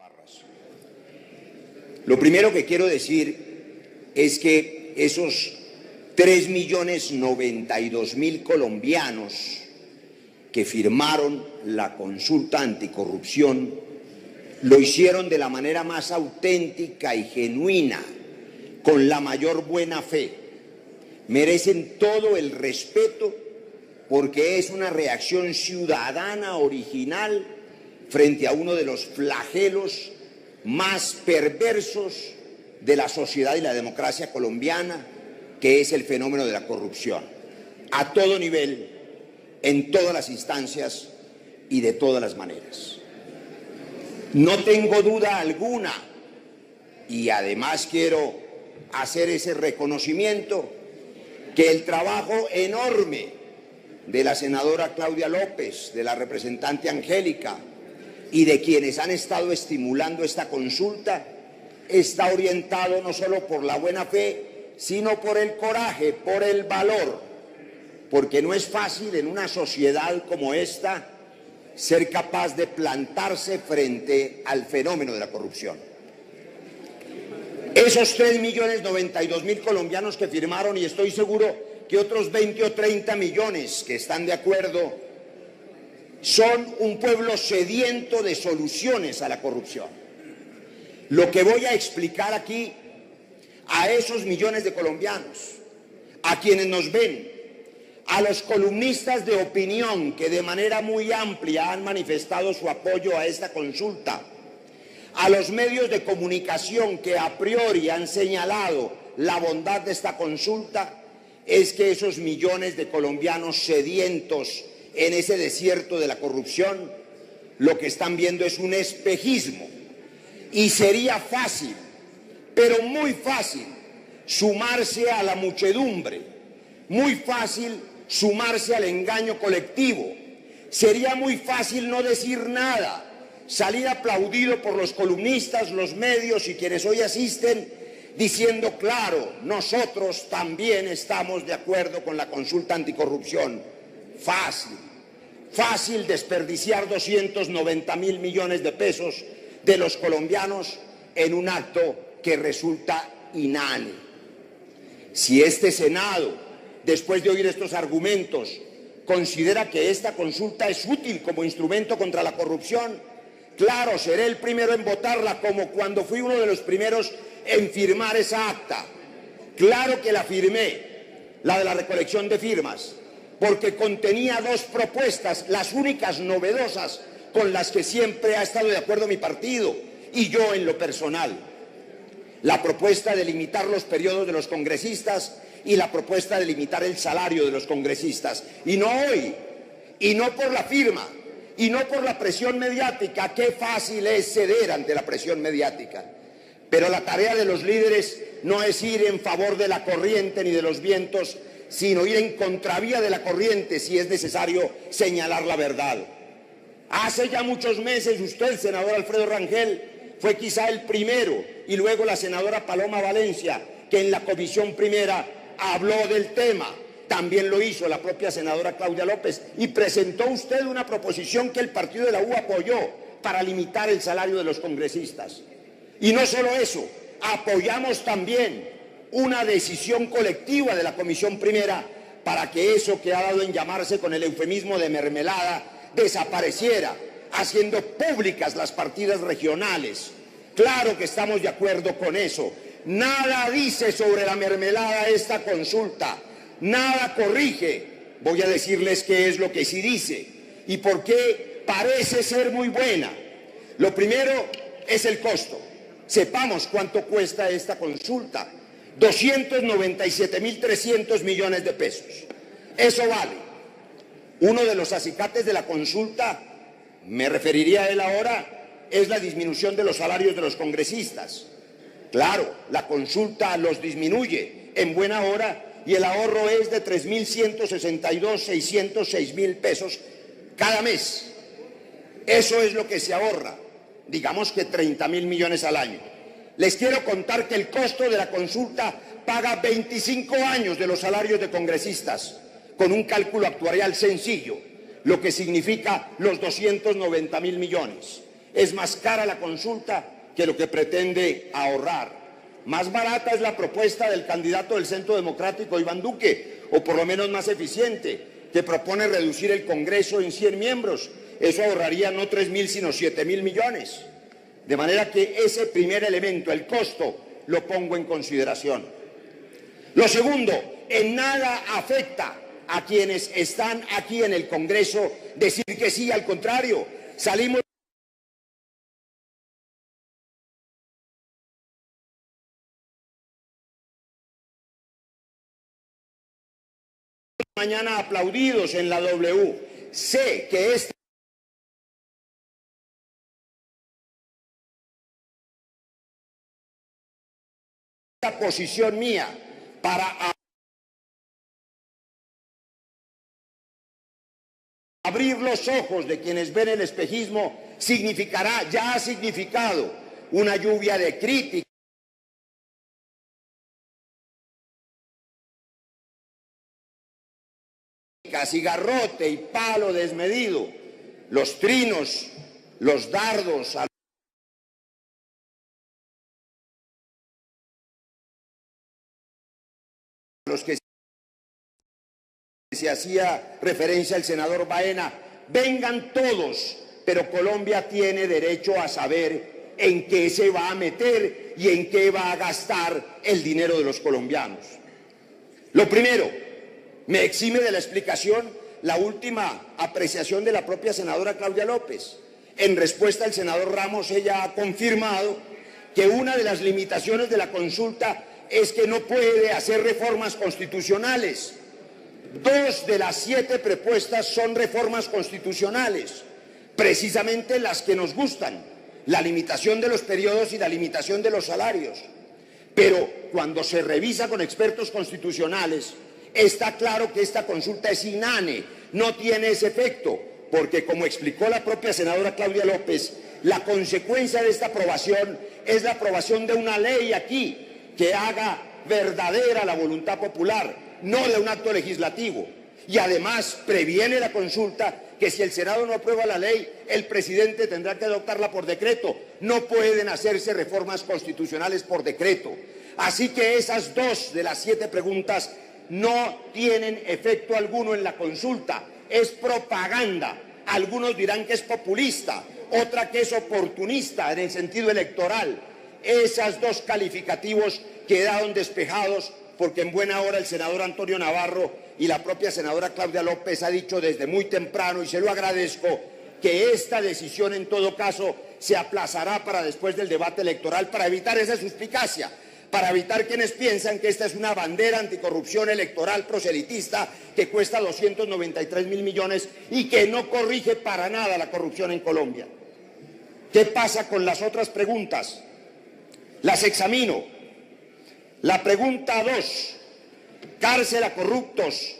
Parras. Lo primero que quiero decir es que esos 3.092.000 colombianos que firmaron la consulta anticorrupción lo hicieron de la manera más auténtica y genuina, con la mayor buena fe. Merecen todo el respeto porque es una reacción ciudadana original frente a uno de los flagelos más perversos de la sociedad y la democracia colombiana, que es el fenómeno de la corrupción, a todo nivel, en todas las instancias y de todas las maneras. No tengo duda alguna, y además quiero hacer ese reconocimiento, que el trabajo enorme de la senadora Claudia López, de la representante Angélica y de quienes han estado estimulando esta consulta está orientado no solo por la buena fe, sino por el coraje, por el valor, porque no es fácil en una sociedad como esta ser capaz de plantarse frente al fenómeno de la corrupción. Esos 3.092.000 colombianos que firmaron, y estoy seguro que otros 20 o 30 millones que están de acuerdo, son un pueblo sediento de soluciones a la corrupción. Lo que voy a explicar aquí a esos millones de colombianos, a quienes nos ven, a los columnistas de opinión que de manera muy amplia han manifestado su apoyo a esta consulta, a los medios de comunicación que a priori han señalado la bondad de esta consulta, es que esos millones de colombianos sedientos en ese desierto de la corrupción, lo que están viendo es un espejismo. Y sería fácil, pero muy fácil, sumarse a la muchedumbre, muy fácil sumarse al engaño colectivo. Sería muy fácil no decir nada, salir aplaudido por los columnistas, los medios y quienes hoy asisten, diciendo, claro, nosotros también estamos de acuerdo con la consulta anticorrupción. Fácil desperdiciar 290.000 millones de pesos de los colombianos en un acto que resulta inane. Si este Senado, después de oír estos argumentos, considera que esta consulta es útil como instrumento contra la corrupción, claro, seré el primero en votarla, como cuando fui uno de los primeros en firmar esa acta. Claro que la firmé, la de la recolección de firmas, porque contenía dos propuestas, las únicas novedosas con las que siempre ha estado de acuerdo mi partido y yo en lo personal. La propuesta de limitar los periodos de los congresistas y la propuesta de limitar el salario de los congresistas. Y no hoy, y no por la firma, y no por la presión mediática. Qué fácil es ceder ante la presión mediática. Pero la tarea de los líderes no es ir en favor de la corriente ni de los vientos, sino ir en contravía de la corriente si es necesario señalar la verdad. Hace ya muchos meses usted, senador Alfredo Rangel, fue quizá el primero, y luego la senadora Paloma Valencia, que en la comisión primera habló del tema. También lo hizo la propia senadora Claudia López, y presentó usted una proposición que el partido de la U apoyó para limitar el salario de los congresistas. Y no solo eso, apoyamos también una decisión colectiva de la comisión primera para que eso que ha dado en llamarse con el eufemismo de mermelada desapareciera, haciendo públicas las partidas regionales. Claro que estamos de acuerdo con eso. Nada dice sobre la mermelada esta consulta, nada corrige. Voy a decirles qué es lo que sí dice y por qué parece ser muy buena. Lo primero es el costo. Sepamos cuánto cuesta esta consulta. 297.300 millones de pesos. Eso vale. Uno de los acicates de la consulta, me referiría a él ahora, es la disminución de los salarios de los congresistas. Claro, la consulta los disminuye en buena hora y el ahorro es de 3.162.606.000 pesos cada mes. Eso es lo que se ahorra, digamos que 30.000 millones al año. Les quiero contar que el costo de la consulta paga 25 años de los salarios de congresistas, con un cálculo actuarial sencillo, lo que significa los 290.000 millones. Es más cara la consulta que lo que pretende ahorrar. Más barata es la propuesta del candidato del Centro Democrático, Iván Duque, o por lo menos más eficiente, que propone reducir el Congreso en 100 miembros. Eso ahorraría no 3.000, sino 7.000 millones. De manera que ese primer elemento, el costo, lo pongo en consideración. Lo segundo, en nada afecta a quienes están aquí en el Congreso decir que sí, al contrario, salimos mañana aplaudidos en la W. Sé que esta posición mía para abrir los ojos de quienes ven el espejismo significará, ya ha significado, una lluvia de críticas y garrote y palo desmedido, los trinos, los dardos a los que se hacía referencia el senador Baena. Vengan todos, pero Colombia tiene derecho a saber en qué se va a meter y en qué va a gastar el dinero de los colombianos. Lo primero, me exime de la explicación la última apreciación de la propia senadora Claudia López. En respuesta al senador Ramos, ella ha confirmado que una de las limitaciones de la consulta es que no puede hacer reformas constitucionales. 2 de las 7 propuestas son reformas constitucionales, precisamente las que nos gustan, la limitación de los periodos y la limitación de los salarios. Pero cuando se revisa con expertos constitucionales, está claro que esta consulta es inane, no tiene ese efecto, porque como explicó la propia senadora Claudia López, la consecuencia de esta aprobación es la aprobación de una ley aquí que haga verdadera la voluntad popular, no de un acto legislativo. Y además previene la consulta que si el Senado no aprueba la ley, el presidente tendrá que adoptarla por decreto. No pueden hacerse reformas constitucionales por decreto. Así que esas 2 de las 7 preguntas no tienen efecto alguno en la consulta. Es propaganda. Algunos dirán que es populista, otra que es oportunista en el sentido electoral. Esas 2 calificativos quedaron despejados porque en buena hora el senador Antonio Navarro y la propia senadora Claudia López ha dicho desde muy temprano, y se lo agradezco, que esta decisión en todo caso se aplazará para después del debate electoral para evitar esa suspicacia, para evitar quienes piensan que esta es una bandera anticorrupción electoral proselitista que cuesta 293.000 millones y que no corrige para nada la corrupción en Colombia. ¿Qué pasa con las otras preguntas? Las examino. La pregunta 2, cárcel a corruptos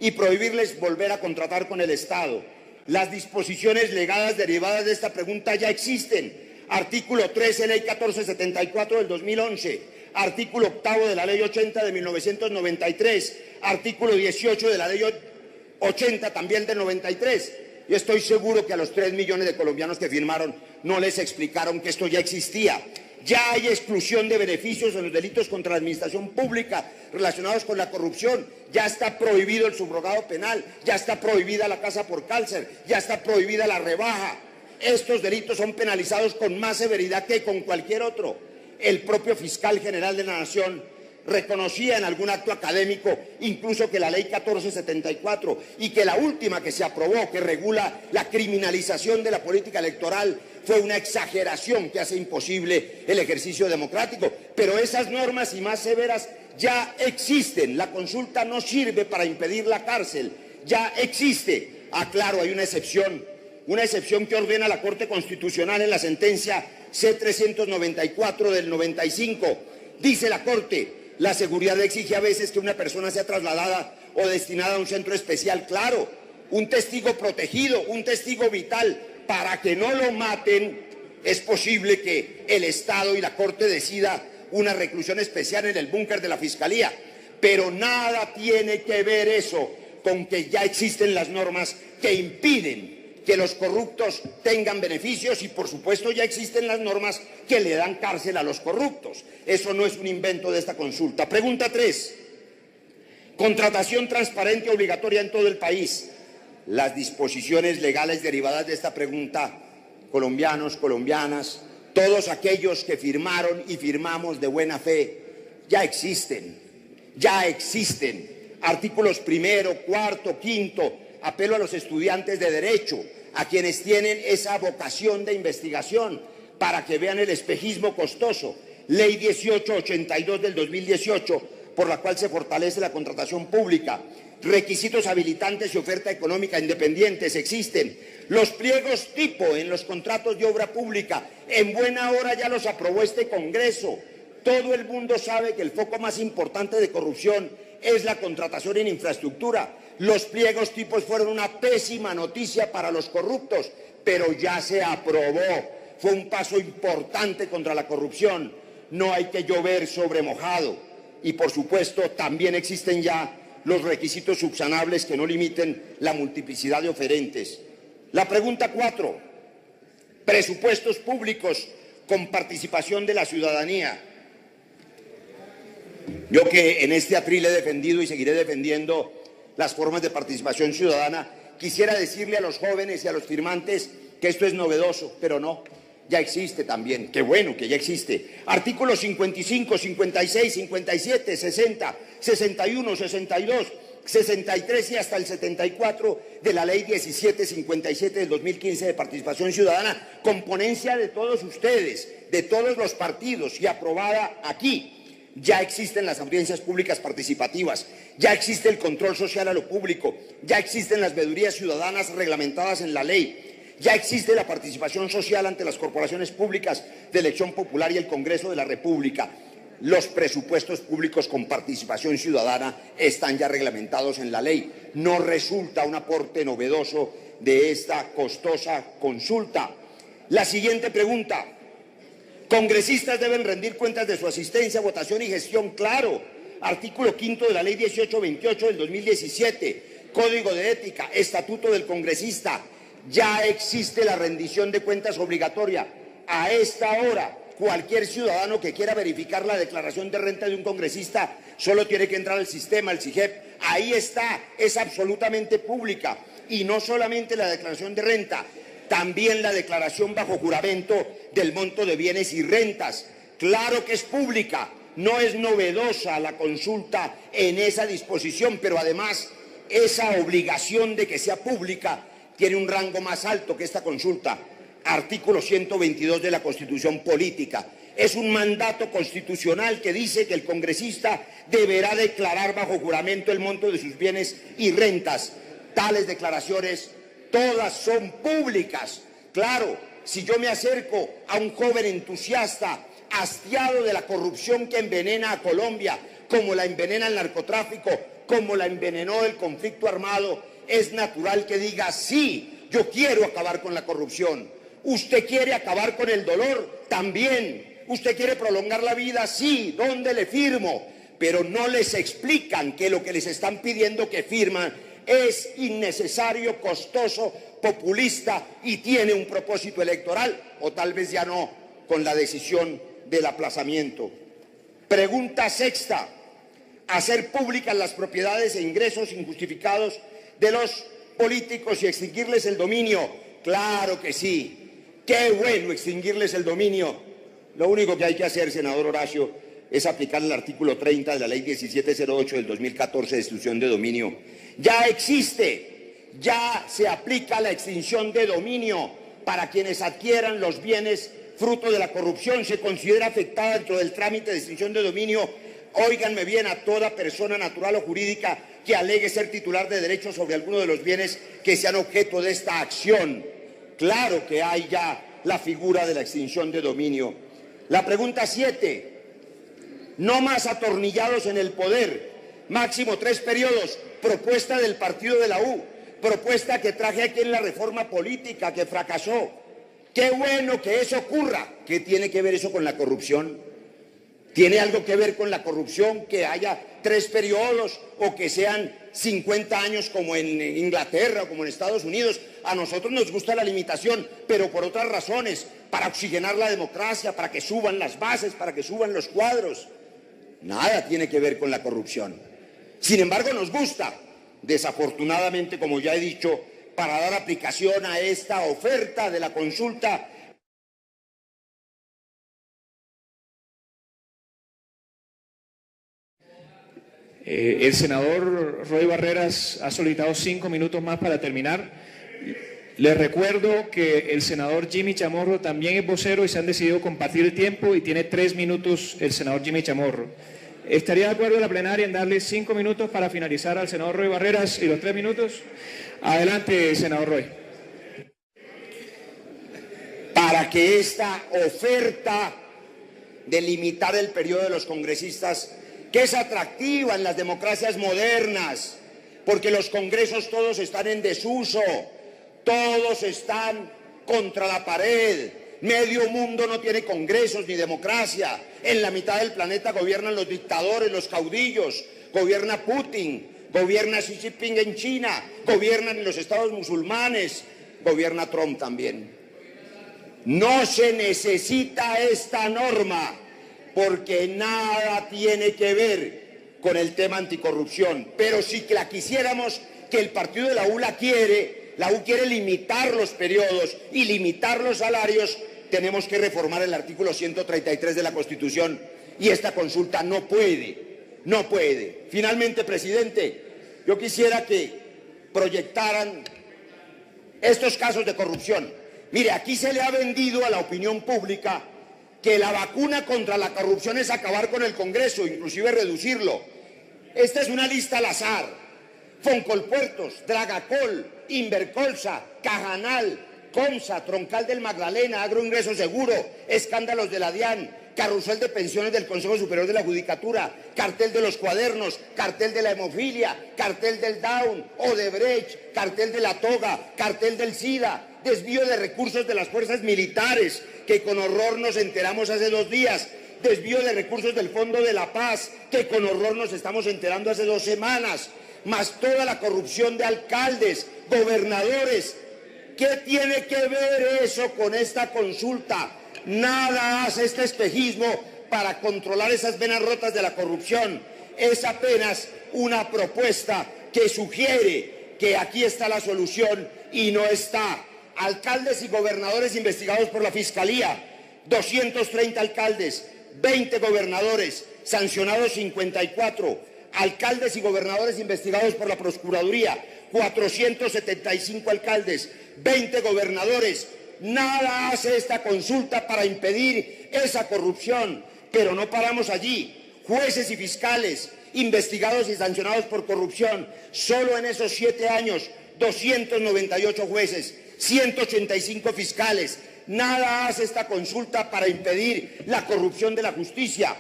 y prohibirles volver a contratar con el Estado. Las disposiciones legadas derivadas de esta pregunta ya existen. Artículo 13, Ley 1474 del 2011, artículo 8 de la Ley 80 de 1993, artículo 18 de la Ley 80 también del 93. Y estoy seguro que a los 3 millones de colombianos que firmaron no les explicaron que esto ya existía. Ya hay exclusión de beneficios en los delitos contra la administración pública relacionados con la corrupción. Ya está prohibido el subrogado penal, ya está prohibida la casa por cárcel, ya está prohibida la rebaja. Estos delitos son penalizados con más severidad que con cualquier otro. El propio fiscal general de la Nación reconocía en algún acto académico incluso que la Ley 1474 y que la última que se aprobó, que regula la criminalización de la política electoral, fue una exageración que hace imposible el ejercicio democrático. Pero esas normas y más severas ya existen. La consulta no sirve para impedir la cárcel, ya existe. Claro, hay una excepción que ordena la Corte Constitucional en la sentencia C-394 del 95. Dice la Corte: la seguridad exige a veces que una persona sea trasladada o destinada a un centro especial. Claro, un testigo protegido, un testigo vital, para que no lo maten. Es posible que el Estado y la Corte decida una reclusión especial en el búnker de la Fiscalía, pero nada tiene que ver eso con que ya existen las normas que impiden que los corruptos tengan beneficios y, por supuesto, ya existen las normas que le dan cárcel a los corruptos. Eso no es un invento de esta consulta. Pregunta 3. Contratación transparente obligatoria en todo el país. Las disposiciones legales derivadas de esta pregunta, colombianos, colombianas, todos aquellos que firmaron y firmamos de buena fe, ya existen. Artículos 1, 4, 5, apelo a los estudiantes de Derecho, a quienes tienen esa vocación de investigación, para que vean el espejismo costoso. Ley 1882 del 2018, por la cual se fortalece la contratación pública. Requisitos habilitantes y oferta económica independientes existen. Los pliegos tipo en los contratos de obra pública, en buena hora ya los aprobó este Congreso. Todo el mundo sabe que el foco más importante de corrupción es la contratación en infraestructura. Los pliegos tipos fueron una pésima noticia para los corruptos, pero ya se aprobó. Fue un paso importante contra la corrupción. No hay que llover sobre mojado. Y, por supuesto, también existen ya los requisitos subsanables que no limiten la multiplicidad de oferentes. La pregunta 4. Presupuestos públicos con participación de la ciudadanía. Yo, que en este atril he defendido y seguiré defendiendo las formas de participación ciudadana, quisiera decirle a los jóvenes y a los firmantes que esto es novedoso, pero no, ya existe también. Qué bueno que ya existe. Artículos 55, 56, 57, 60, 61, 62, 63 y hasta el 74 de la Ley 1757 del 2015 de participación ciudadana, con ponencia de todos ustedes, de todos los partidos y aprobada aquí. Ya existen las audiencias públicas participativas, ya existe el control social a lo público, ya existen las veedurías ciudadanas reglamentadas en la ley, ya existe la participación social ante las corporaciones públicas de elección popular y el Congreso de la República. Los presupuestos públicos con participación ciudadana están ya reglamentados en la ley. No resulta un aporte novedoso de esta costosa consulta. La siguiente pregunta. Congresistas deben rendir cuentas de su asistencia, votación y gestión. Claro. Artículo 5 de la Ley 1828 del 2017. Código de Ética, Estatuto del Congresista. Ya existe la rendición de cuentas obligatoria. A esta hora, cualquier ciudadano que quiera verificar la declaración de renta de un congresista solo tiene que entrar al sistema, al SIGEP. Ahí está, es absolutamente pública. Y no solamente la declaración de renta, también la declaración bajo juramento del monto de bienes y rentas. Claro que es pública, no es novedosa la consulta en esa disposición, pero además esa obligación de que sea pública tiene un rango más alto que esta consulta. Artículo 122 de la Constitución Política. Es un mandato constitucional que dice que el congresista deberá declarar bajo juramento el monto de sus bienes y rentas. Tales declaraciones todas son públicas. Claro, si yo me acerco a un joven entusiasta, hastiado de la corrupción que envenena a Colombia, como la envenena el narcotráfico, como la envenenó el conflicto armado, es natural que diga, sí, yo quiero acabar con la corrupción. ¿Usted quiere acabar con el dolor? También. ¿Usted quiere prolongar la vida? Sí. ¿Dónde le firmo? Pero no les explican que lo que les están pidiendo que firman es innecesario, costoso, populista y tiene un propósito electoral, o tal vez ya no, con la decisión del aplazamiento. Pregunta 6. Hacer públicas las propiedades e ingresos injustificados de los políticos y extinguirles el dominio. Claro que sí. Qué bueno extinguirles el dominio. Lo único que hay que hacer, senador Horacio, es aplicar el artículo 30 de la Ley 1708 del 2014 de extinción de dominio. Ya existe, ya se aplica la extinción de dominio para quienes adquieran los bienes fruto de la corrupción. Se considera afectada dentro del trámite de extinción de dominio, óiganme bien, a toda persona natural o jurídica que alegue ser titular de derechos sobre alguno de los bienes que sean objeto de esta acción. Claro que hay ya la figura de la extinción de dominio. La pregunta 7. No más atornillados en el poder. Máximo 3 periodos. Propuesta del partido de la U. Propuesta que traje aquí en la reforma política que fracasó. Qué bueno que eso ocurra. ¿Qué tiene que ver eso con la corrupción? ¿Tiene algo que ver con la corrupción que haya 3 periodos o que sean 50 años como en Inglaterra o como en Estados Unidos? A nosotros nos gusta la limitación, pero por otras razones, para oxigenar la democracia, para que suban las bases, para que suban los cuadros. Nada tiene que ver con la corrupción. Sin embargo, nos gusta, desafortunadamente, como ya he dicho, para dar aplicación a esta oferta de la consulta. El senador Roy Barreras ha solicitado 5 minutos más para terminar. Les recuerdo que el senador Jimmy Chamorro también es vocero y se han decidido compartir el tiempo y tiene 3 minutos el senador Jimmy Chamorro. ¿Estaría de acuerdo la plenaria en darle 5 minutos para finalizar al senador Roy Barreras y los 3 minutos? Adelante, senador Roy. Para que esta oferta de limitar el periodo de los congresistas, que es atractiva en las democracias modernas, porque los congresos todos están en desuso, todos están contra la pared, medio mundo no tiene congresos ni democracia, en la mitad del planeta gobiernan los dictadores, los caudillos, gobierna Putin, gobierna Xi Jinping en China, gobiernan en los estados musulmanes, gobierna Trump también. No se necesita esta norma, porque nada tiene que ver con el tema anticorrupción, pero si que la quisiéramos, que el partido de la U la U quiere limitar los periodos y limitar los salarios, tenemos que reformar el artículo 133 de la Constitución y esta consulta no puede. Finalmente, presidente, yo quisiera que proyectaran estos casos de corrupción. Mire, aquí se le ha vendido a la opinión pública que la vacuna contra la corrupción es acabar con el Congreso, inclusive reducirlo. Esta es una lista al azar. Foncolpuertos, Dragacol, Invercolsa, Cajanal, Comsa, Troncal del Magdalena, Agroingreso Seguro, escándalos de la DIAN, carrusel de pensiones del Consejo Superior de la Judicatura, cartel de los cuadernos, cartel de la hemofilia, cartel del Down, Odebrecht, cartel de la toga, cartel del SIDA, desvío de recursos de las fuerzas militares, que con horror nos enteramos hace 2 días, desvío de recursos del Fondo de la Paz, que con horror nos estamos enterando hace 2 semanas, más toda la corrupción de alcaldes, gobernadores. ¿Qué tiene que ver eso con esta consulta? Nada hace este espejismo para controlar esas venas rotas de la corrupción. Es apenas una propuesta que sugiere que aquí está la solución y no está. Alcaldes y gobernadores investigados por la Fiscalía, 230 alcaldes, 20 gobernadores, sancionados 54, alcaldes y gobernadores investigados por la Procuraduría, 475 alcaldes, 20 gobernadores. Nada hace esta consulta para impedir esa corrupción, pero no paramos allí. Jueces y fiscales investigados y sancionados por corrupción, solo en esos 7 años, 298 jueces, 185 fiscales. Nada hace esta consulta para impedir la corrupción de la justicia.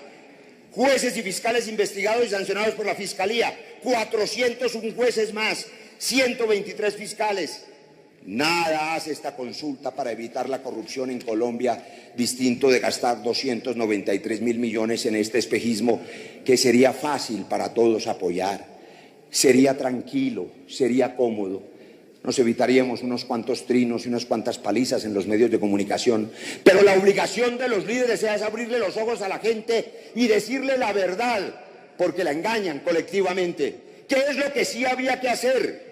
Jueces y fiscales investigados y sancionados por la Fiscalía, 401 jueces más, 123 fiscales. Nada hace esta consulta para evitar la corrupción en Colombia, distinto de gastar 293.000 millones en este espejismo que sería fácil para todos apoyar. Sería tranquilo, sería cómodo. Nos evitaríamos unos cuantos trinos y unas cuantas palizas en los medios de comunicación. Pero la obligación de los líderes es abrirle los ojos a la gente y decirle la verdad, porque la engañan colectivamente. ¿Qué es lo que sí había que hacer?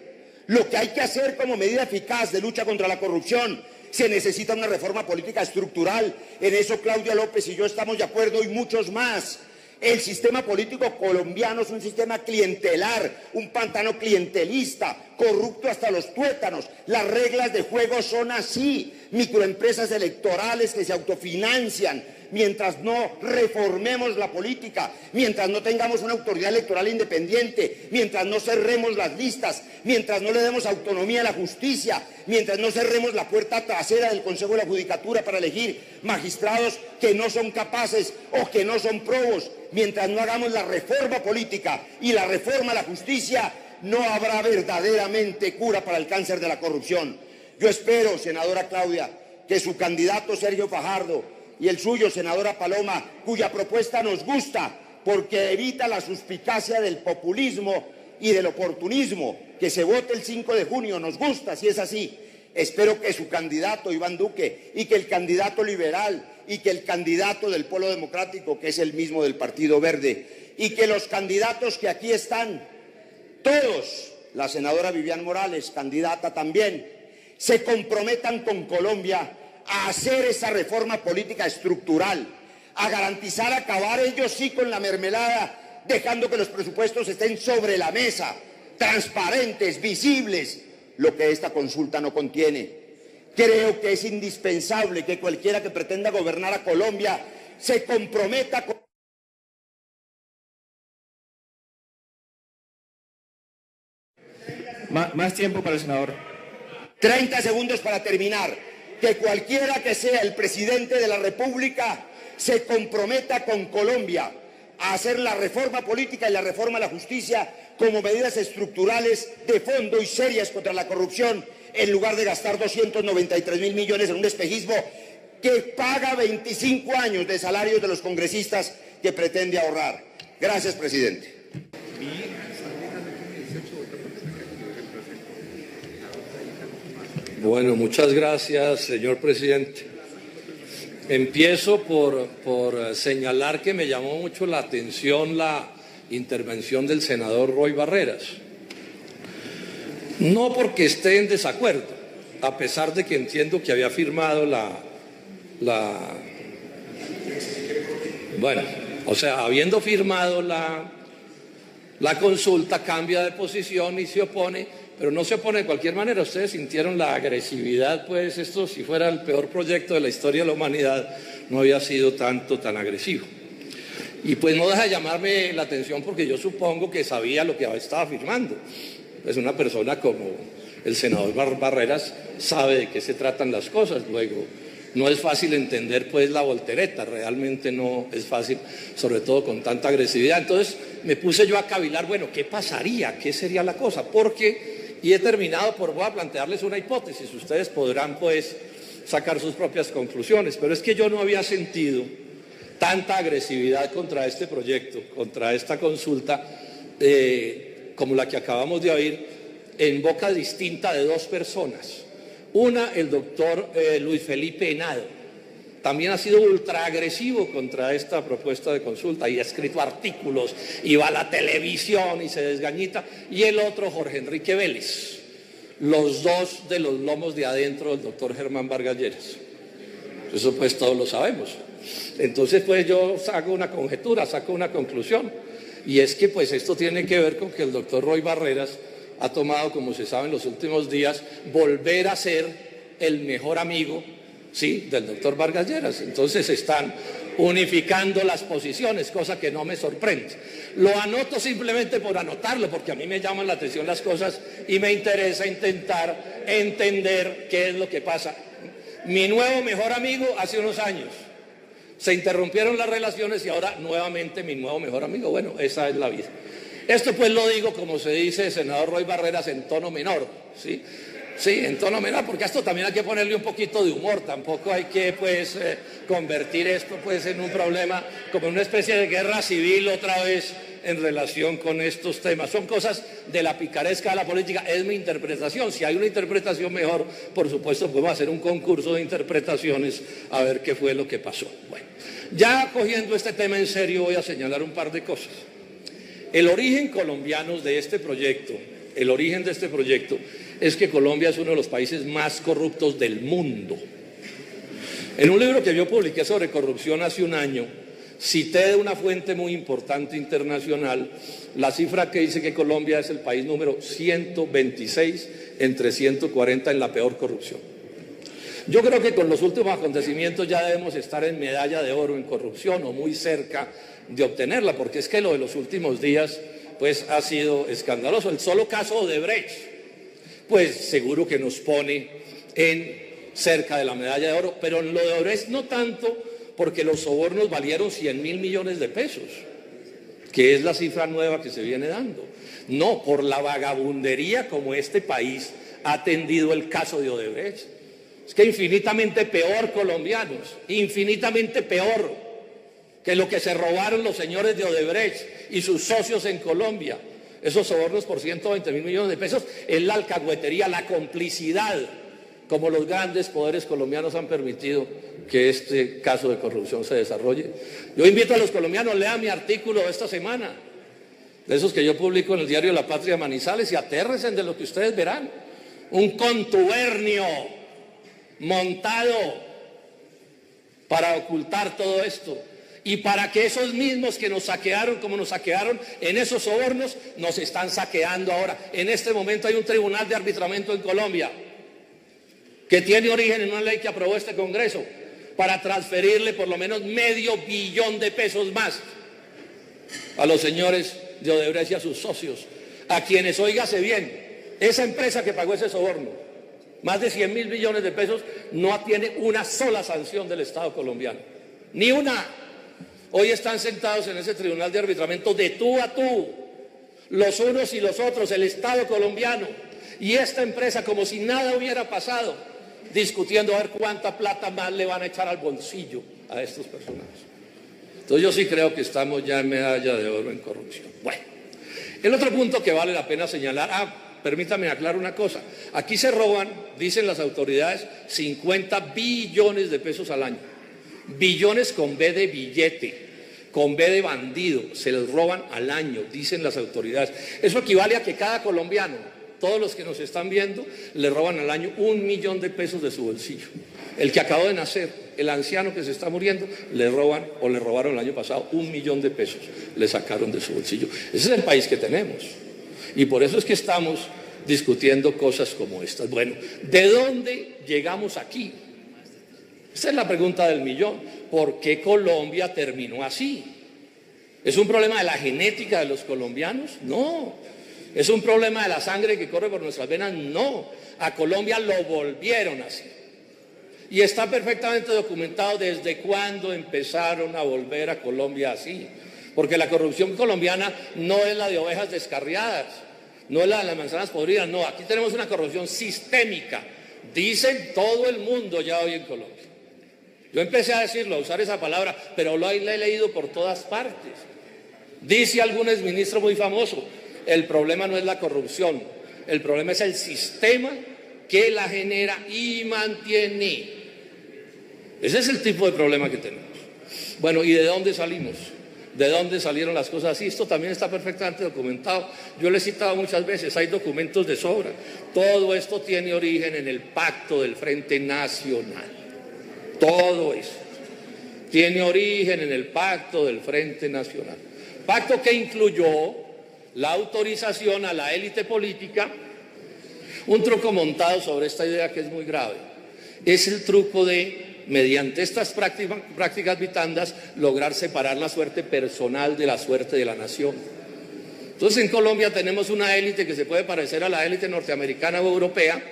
Lo que hay que hacer como medida eficaz de lucha contra la corrupción. Se necesita una reforma política estructural. En eso Claudia López y yo estamos de acuerdo y muchos más. El sistema político colombiano es un sistema clientelar, un pantano clientelista, corrupto hasta los tuétanos. Las reglas de juego son así. Microempresas electorales que se autofinancian. Mientras no reformemos la política, mientras no tengamos una autoridad electoral independiente, mientras no cerremos las listas, mientras no le demos autonomía a la justicia, mientras no cerremos la puerta trasera del Consejo de la Judicatura para elegir magistrados que no son capaces o que no son probos, mientras no hagamos la reforma política y la reforma a la justicia, no habrá verdaderamente cura para el cáncer de la corrupción. Yo espero, senadora Claudia, que su candidato Sergio Fajardo y el suyo, senadora Paloma, cuya propuesta nos gusta porque evita la suspicacia del populismo y del oportunismo. Que se vote el 5 de junio, nos gusta si es así. Espero que su candidato, Iván Duque, y que el candidato liberal, y que el candidato del Polo Democrático, que es el mismo del Partido Verde, y que los candidatos que aquí están, todos, la senadora Vivian Morales, candidata también, se comprometan con Colombia a hacer esa reforma política estructural, a garantizar acabar ellos sí con la mermelada, dejando que los presupuestos estén sobre la mesa, transparentes, visibles, lo que esta consulta no contiene. Creo que es indispensable que cualquiera que pretenda gobernar a Colombia se comprometa con... Más tiempo para el senador. 30 segundos para terminar. Que cualquiera que sea el presidente de la República se comprometa con Colombia a hacer la reforma política y la reforma a la justicia como medidas estructurales de fondo y serias contra la corrupción, en lugar de gastar 293.000 millones en un espejismo que paga 25 años de salarios de los congresistas que pretende ahorrar. Gracias, presidente. Bueno, muchas gracias, señor presidente. Empiezo por señalar que me llamó mucho la atención la intervención del senador Roy Barreras. No porque esté en desacuerdo, a pesar de que entiendo que había firmado habiendo firmado la consulta, cambia de posición y se opone, pero no se opone de cualquier manera. Ustedes sintieron la agresividad, pues esto, si fuera el peor proyecto de la historia de la humanidad, no había sido tan agresivo. Y pues no deja de llamarme la atención porque yo supongo que sabía lo que estaba firmando. Pues una persona como el senador Barreras sabe de qué se tratan las cosas. Luego, no es fácil entender pues la voltereta, realmente no es fácil, sobre todo con tanta agresividad. Entonces me puse yo a cavilar, bueno, ¿qué pasaría? ¿Qué sería la cosa? Y he terminado voy a plantearles una hipótesis, ustedes podrán pues sacar sus propias conclusiones, pero es que yo no había sentido tanta agresividad contra este proyecto, contra esta consulta, como la que acabamos de oír, en boca distinta de dos personas. Una, el doctor Luis Felipe Henao, también ha sido ultra agresivo contra esta propuesta de consulta y ha escrito artículos y va a la televisión y se desgañita. Y el otro, Jorge Enrique Vélez, los dos de los lomos de adentro del doctor Germán Vargas Lleras. Eso pues todos lo sabemos. Entonces pues yo hago una conjetura, saco una conclusión, y es que pues esto tiene que ver con que el doctor Roy Barreras ha tomado, como se sabe en los últimos días, volver a ser el mejor amigo, ¿sí?, del doctor Vargas Lleras. Entonces están unificando las posiciones, cosa que no me sorprende. Lo anoto simplemente por anotarlo, porque a mí me llaman la atención las cosas y me interesa intentar entender qué es lo que pasa. Mi nuevo mejor amigo hace unos años. Se interrumpieron las relaciones y ahora nuevamente mi nuevo mejor amigo. Bueno, esa es la vida. Esto pues lo digo, como se dice, senador Roy Barreras, en tono menor, ¿sí? Sí, en tono menor, porque a esto también hay que ponerle un poquito de humor. Tampoco hay que pues convertir esto pues en un problema, como una especie de guerra civil otra vez en relación con estos temas. Son cosas de la picaresca de la política, es mi interpretación. Si hay una interpretación mejor, por supuesto podemos hacer un concurso de interpretaciones a ver qué fue lo que pasó. Bueno, ya cogiendo este tema en serio, voy a señalar un par de cosas. El origen colombiano de este proyecto, es que Colombia es uno de los países más corruptos del mundo. En un libro que yo publiqué sobre corrupción hace un año, cité de una fuente muy importante internacional la cifra que dice que Colombia es el país número 126 entre 140 en la peor corrupción. Yo creo que con los últimos acontecimientos ya debemos estar en medalla de oro en corrupción o muy cerca de obtenerla, porque es que lo de los últimos días pues ha sido escandaloso. El solo caso de Odebrecht, pues seguro que nos pone cerca de la medalla de oro, pero en lo de Odebrecht no tanto, porque los sobornos valieron 100.000 millones de pesos, que es la cifra nueva que se viene dando. No, por la vagabundería como este país ha atendido el caso de Odebrecht. Es que infinitamente peor, colombianos, infinitamente peor que lo que se robaron los señores de Odebrecht y sus socios en Colombia. Esos sobornos por 120.000 millones de pesos es la alcahuetería, la complicidad, como los grandes poderes colombianos han permitido que este caso de corrupción se desarrolle. Yo invito a los colombianos, lean mi artículo de esta semana, de esos que yo publico en el diario La Patria de Manizales, y atérrense de lo que ustedes verán. Un contubernio montado para ocultar todo esto y para que esos mismos que nos saquearon como nos saquearon en esos sobornos, nos están saqueando ahora. En este momento hay un tribunal de arbitramiento en Colombia que tiene origen en una ley que aprobó este Congreso para transferirle por lo menos $500 millones de pesos más a los señores de Odebrecht y a sus socios, a quienes, óigase bien, esa empresa que pagó ese soborno, más de 100.000 millones de pesos, no tiene una sola sanción del Estado colombiano, ni una. Hoy están sentados en ese tribunal de arbitramiento de tú a tú, los unos y los otros, el Estado colombiano y esta empresa, como si nada hubiera pasado, discutiendo a ver cuánta plata más le van a echar al bolsillo a estos personajes. Entonces yo sí creo que estamos ya en medalla de oro en corrupción. Bueno, el otro punto que vale la pena señalar, permítame aclarar una cosa. Aquí se roban, dicen las autoridades, 50 billones de pesos al año. Billones con B de billete, con B de bandido, se les roban al año, dicen las autoridades. Eso equivale a que cada colombiano, todos los que nos están viendo, le roban al año 1 millón de pesos de su bolsillo. El que acabó de nacer, el anciano que se está muriendo, le roban o le robaron el año pasado 1 millón de pesos, le sacaron de su bolsillo. Ese es el país que tenemos. Y por eso es que estamos discutiendo cosas como estas. Bueno, ¿de dónde llegamos aquí? Esa es la pregunta del millón. ¿Por qué Colombia terminó así? ¿Es un problema de la genética de los colombianos? No. ¿Es un problema de la sangre que corre por nuestras venas? No. A Colombia lo volvieron así. Y está perfectamente documentado desde cuándo empezaron a volver a Colombia así. Porque la corrupción colombiana no es la de ovejas descarriadas, no es la de las manzanas podridas, no. Aquí tenemos una corrupción sistémica. Dicen todo el mundo ya hoy en Colombia. Yo empecé a decirlo, a usar esa palabra, pero la he leído por todas partes. Dice algún exministro muy famoso, el problema no es la corrupción, el problema es el sistema que la genera y mantiene. Ese es el tipo de problema que tenemos. Bueno, ¿y de dónde salimos? ¿De dónde salieron las cosas así? Esto también está perfectamente documentado. Yo lo he citado muchas veces, hay documentos de sobra. Todo esto tiene origen en el pacto del Frente Nacional. Todo eso tiene origen en el pacto del Frente Nacional. Pacto que incluyó la autorización a la élite política, un truco montado sobre esta idea que es muy grave. Es el truco de, mediante estas prácticas vitandas, lograr separar la suerte personal de la suerte de la nación. Entonces en Colombia tenemos una élite que se puede parecer a la élite norteamericana o europea,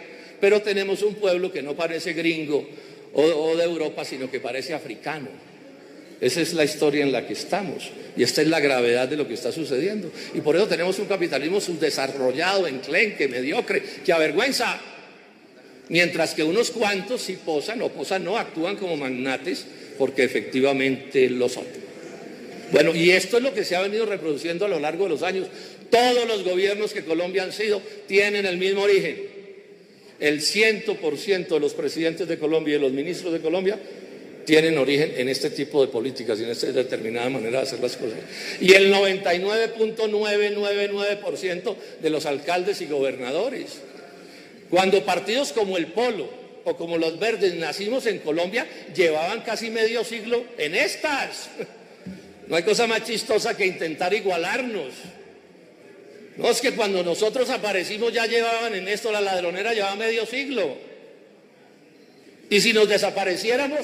pero tenemos un pueblo que no parece gringo o de Europa, sino que parece africano. Esa es la historia en la que estamos y esta es la gravedad de lo que está sucediendo. Y por eso tenemos un capitalismo subdesarrollado, enclenque, mediocre, que avergüenza. Mientras que unos cuantos sí posan, actúan como magnates porque efectivamente lo son. Bueno, y esto es lo que se ha venido reproduciendo a lo largo de los años. Todos los gobiernos que Colombia han sido tienen el mismo origen. El 100% de los presidentes de Colombia y de los ministros de Colombia tienen origen en este tipo de políticas y en esta determinada manera de hacer las cosas. Y el 99.999% de los alcaldes y gobernadores. Cuando partidos como el Polo o como los Verdes nacimos en Colombia, llevaban casi medio siglo en estas. No hay cosa más chistosa que intentar igualarnos. No, es que cuando nosotros aparecimos ya llevaban en esto, la ladronera llevaba medio siglo. Y si nos desapareciéramos,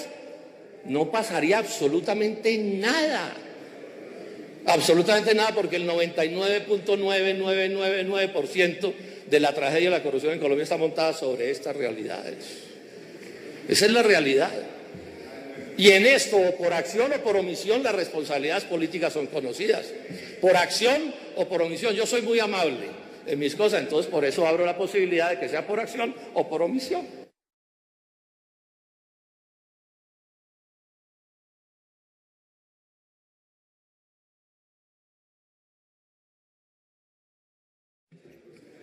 no pasaría absolutamente nada. Absolutamente nada, porque el 99.9999% de la tragedia de la corrupción en Colombia está montada sobre estas realidades. Esa es la realidad. Y en esto, o por acción o por omisión, las responsabilidades políticas son conocidas. Por acción o por omisión. Yo soy muy amable en mis cosas, entonces por eso abro la posibilidad de que sea por acción o por omisión.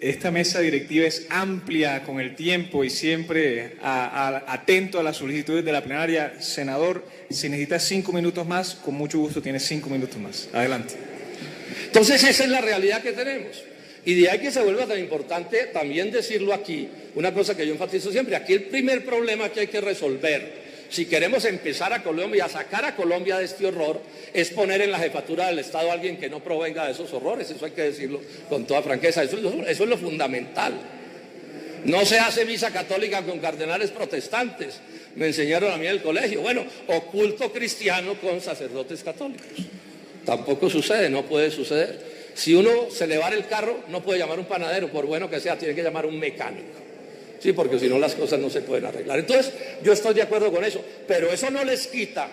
esta mesa directiva es amplia con el tiempo y siempre atento a las solicitudes de la plenaria. Senador, si necesita 5 minutos más, con mucho gusto tiene 5 minutos más. Adelante. Entonces esa es la realidad que tenemos. Y de ahí que se vuelva tan importante también decirlo aquí, una cosa que yo enfatizo siempre, aquí el primer problema que hay que resolver, si queremos empezar a Colombia, a sacar a Colombia de este horror, es poner en la jefatura del Estado a alguien que no provenga de esos horrores. Eso hay que decirlo con toda franqueza. Eso es lo fundamental. No se hace misa católica con cardenales protestantes, me enseñaron a mí en el colegio. Bueno, o culto cristiano con sacerdotes católicos. Tampoco sucede, no puede suceder. Si uno se le va el carro, no puede llamar a un panadero, por bueno que sea, tiene que llamar a un mecánico. Sí, porque si no las cosas no se pueden arreglar. Entonces, yo estoy de acuerdo con eso, pero eso no les quita,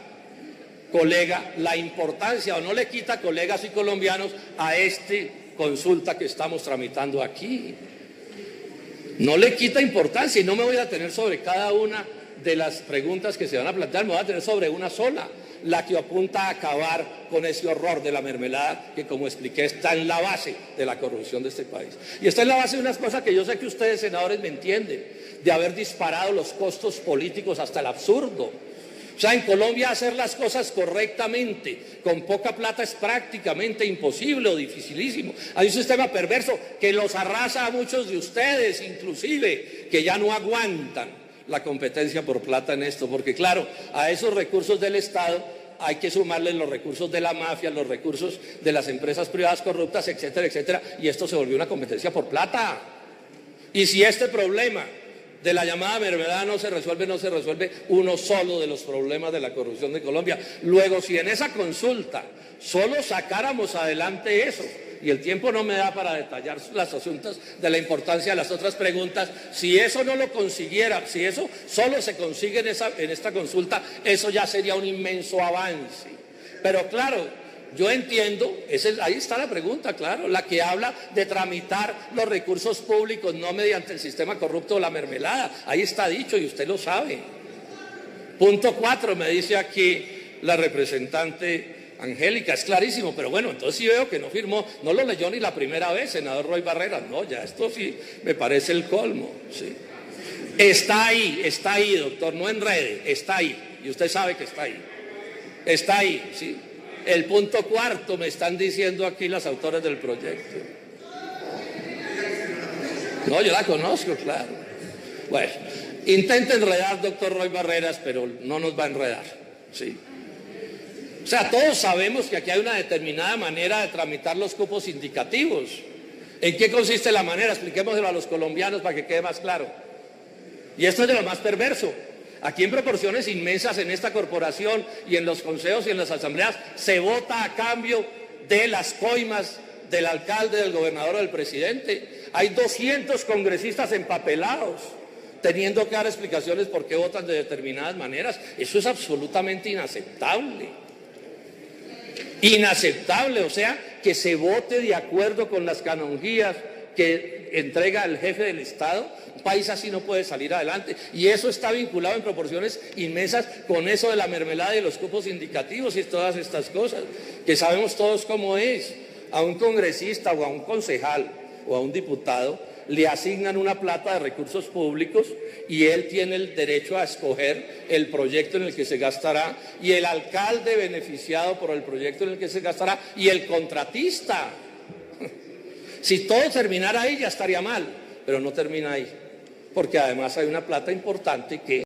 colega, la importancia, o no le quita, colegas y colombianos, a esta consulta que estamos tramitando aquí. No le quita importancia, y no me voy a detener sobre cada una de las preguntas que se van a plantear, me voy a detener sobre una sola, la que apunta a acabar con ese horror de la mermelada que, como expliqué, está en la base de la corrupción de este país. Y está en la base de unas cosas que yo sé que ustedes, senadores, me entienden, de haber disparado los costos políticos hasta el absurdo. O sea, en Colombia hacer las cosas correctamente, con poca plata, es prácticamente imposible o dificilísimo. Hay un sistema perverso que los arrasa a muchos de ustedes, inclusive, que ya no aguantan la competencia por plata en esto, porque claro, a esos recursos del Estado hay que sumarles los recursos de la mafia, los recursos de las empresas privadas corruptas, etcétera, etcétera, y esto se volvió una competencia por plata. Y si este problema de la llamada mermelada no se resuelve uno solo de los problemas de la corrupción de Colombia. Luego, si en esa consulta solo sacáramos adelante eso, y el tiempo no me da para detallar las asuntos de la importancia de las otras preguntas, si eso no lo consiguiera, si eso solo se consigue en esta consulta, eso ya sería un inmenso avance. Pero claro, yo entiendo, ahí está la pregunta, claro, la que habla de tramitar los recursos públicos no mediante el sistema corrupto o la mermelada. Ahí está dicho y usted lo sabe. Punto 4, me dice aquí la representante Angélica, es clarísimo, pero bueno, entonces sí veo que no firmó, no lo leyó ni la primera vez, senador Roy Barreras. No, ya esto sí me parece el colmo, sí. Está ahí, doctor, no enrede, está ahí, y usted sabe que está ahí, sí. El punto 4 me están diciendo aquí las autores del proyecto. No, yo la conozco, claro. Bueno, intenta enredar, doctor Roy Barreras, pero no nos va a enredar, sí. O sea, todos sabemos que aquí hay una determinada manera de tramitar los cupos indicativos. ¿En qué consiste la manera? Expliquémoslo a los colombianos para que quede más claro. Y esto es de lo más perverso. Aquí en proporciones inmensas en esta corporación y en los consejos y en las asambleas se vota a cambio de las coimas del alcalde, del gobernador o del presidente. Hay 200 congresistas empapelados teniendo que dar explicaciones por qué votan de determinadas maneras. Eso es absolutamente inaceptable. Inaceptable, o sea, que se vote de acuerdo con las canonjías que entrega el jefe del Estado. Un país así no puede salir adelante, y eso está vinculado en proporciones inmensas con eso de la mermelada y los cupos indicativos y todas estas cosas, que sabemos todos cómo es. A un congresista o a un concejal o a un diputado le asignan una plata de recursos públicos y él tiene el derecho a escoger el proyecto en el que se gastará, y el alcalde beneficiado por el proyecto en el que se gastará, y el contratista. Si todo terminara ahí ya estaría mal, pero no termina ahí, porque además hay una plata importante que